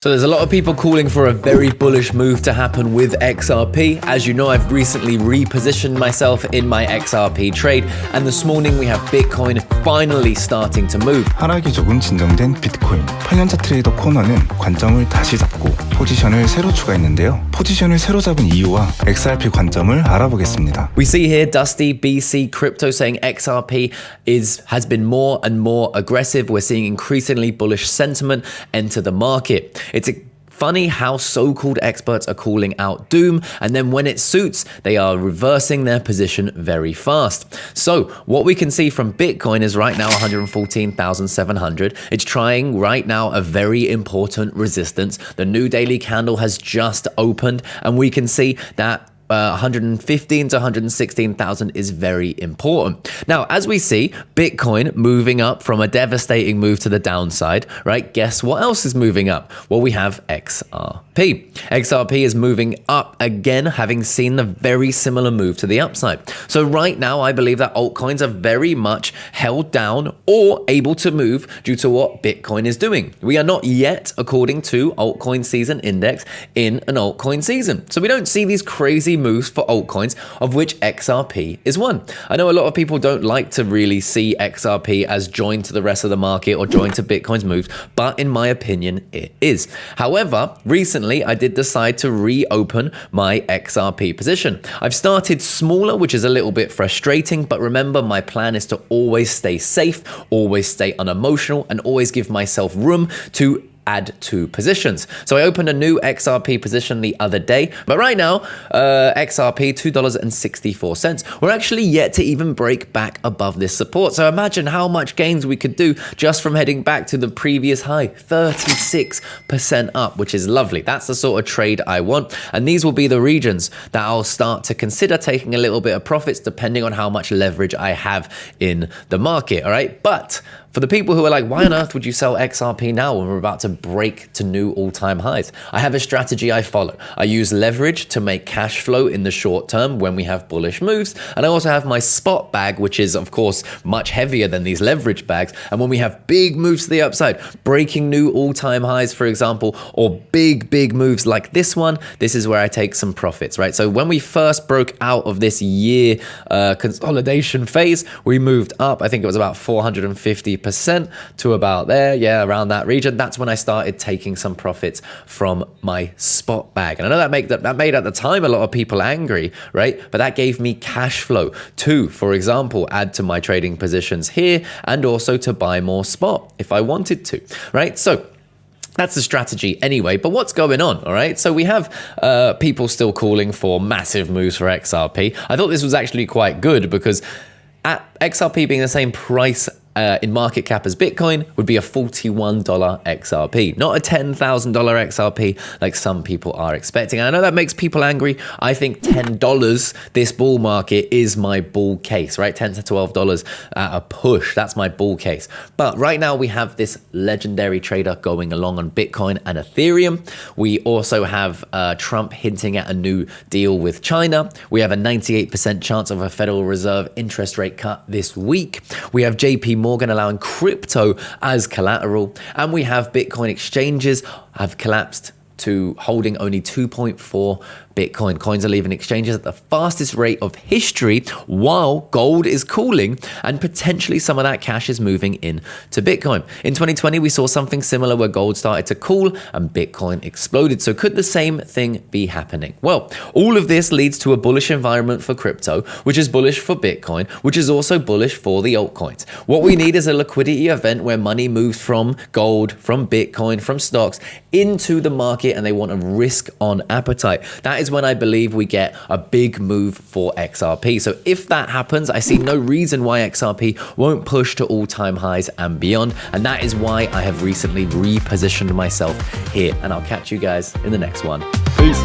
So there's a lot of people calling for a very bullish move to happen with XRP. As you know, I've recently repositioned myself in my XRP trade, and this morning we have Bitcoin finally starting to move. 하락이 조금 진정된 비트코인. 8년차 트레이더 코너는 관점을 다시 잡고 포지션을 새로 추가했는데요. 포지션을 새로 잡은 이유와 XRP 관점을 알아보겠습니다. We see here Dusty BC Crypto saying XRP has been more and more aggressive. We're seeing increasingly bullish sentiment enter the market. It's funny how so-called experts are calling out doom, and then when it suits, they are reversing their position very fast. So what we can see from Bitcoin is right now 114,700. It's trying right now a very important resistance. The new daily candle has just opened, and we can see that 115 to 116,000 is very important. Now, as we see Bitcoin moving up from a devastating move to the downside, right? Guess what else is moving up? Well, we have XRP. XRP is moving up again, having seen the very similar move to the upside. So right now, I believe that altcoins are very much held down or able to move due to what Bitcoin is doing. We are not yet, according to Altcoin Season Index, in an altcoin season. So we don't see these crazy moves for altcoins, of which XRP is one. I know a lot of people don't like to really see XRP as joined to the rest of the market or joined to Bitcoin's moves, but in my opinion, it is. However, recently I did decide to reopen my XRP position. I've started smaller, which is a little bit frustrating, but remember, my plan is to always stay safe, always stay unemotional, and always give myself room to add two positions. So I opened a new XRP position the other day, but right now, XRP $2.64. We're actually yet to even break back above this support. So imagine how much gains we could do just from heading back to the previous high, 36% up, which is lovely. That's the sort of trade I want. And these will be the regions that I'll start to consider taking a little bit of profits depending on how much leverage I have in the market. All right. But for the people who are like, why on earth would you sell XRP now when we're about to break to new all-time highs? I have a strategy I follow. I use leverage to make cash flow in the short term when we have bullish moves. And I also have my spot bag, which is, of course, much heavier than these leverage bags. And when we have big moves to the upside, breaking new all-time highs, for example, or big moves like this one, this is where I take some profits, right? So when we first broke out of this year consolidation phase, we moved up. I think it was about 450% to about there, yeah, around that region. That's when I started taking some profits from my spot bag. And I know that made at the time a lot of people angry, right? But that gave me cash flow to, for example, add to my trading positions here and also to buy more spot if I wanted to, right? So that's the strategy anyway, but what's going on, all right? So we have people still calling for massive moves for XRP. I thought this was actually quite good because at XRP being the same price in market cap as Bitcoin would be a $41 XRP, not a $10,000 XRP like some people are expecting. And I know that makes people angry. I think $10 this bull market is my bull case, right? $10 to $12 at a push. That's my bull case. But right now we have this legendary trader going along on Bitcoin and Ethereum. We also have Trump hinting at a new deal with China. We have a 98% chance of a Federal Reserve interest rate cut this week. We have JP Morgan allowing crypto as collateral, and we have Bitcoin exchanges have collapsed to holding only 2.4 Bitcoin. Coins are leaving exchanges at the fastest rate of history while gold is cooling and potentially some of that cash is moving in to Bitcoin. In 2020, we saw something similar where gold started to cool and Bitcoin exploded. So could the same thing be happening? Well, all of this leads to a bullish environment for crypto, which is bullish for Bitcoin, which is also bullish for the altcoins. What we need is a liquidity event where money moves from gold, from Bitcoin, from stocks into the market, and they want a risk on appetite. That is when I believe we get a big move for XRP. So if that happens, I see no reason why XRP won't push to all-time highs and beyond. And that is why I have recently repositioned myself here. And I'll catch you guys in the next one. Peace.